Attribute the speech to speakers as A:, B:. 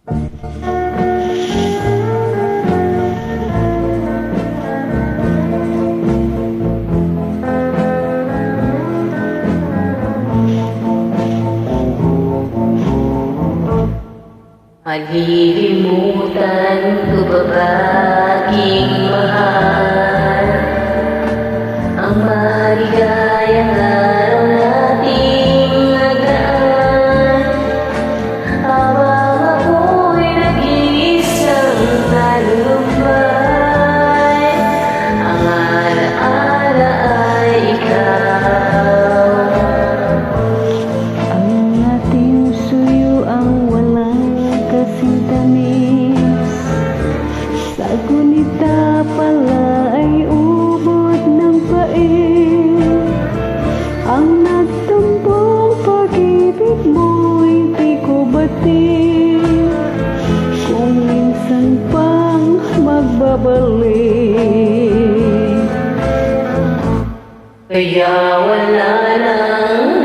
A: Malilimutan ko ba aking mahal ang maligayang araw nating nagaan, habang ako'y nag-iisang nalumbay. Ang alaala ay ikaw,
B: ang ating suyo ang walang kasing tamis, sa gunita pala ay ubod ng pait. Ang nagtumbong pag-ibig mo'y di ko batid, kung minsan pang magbabalik.
A: kaya wala nang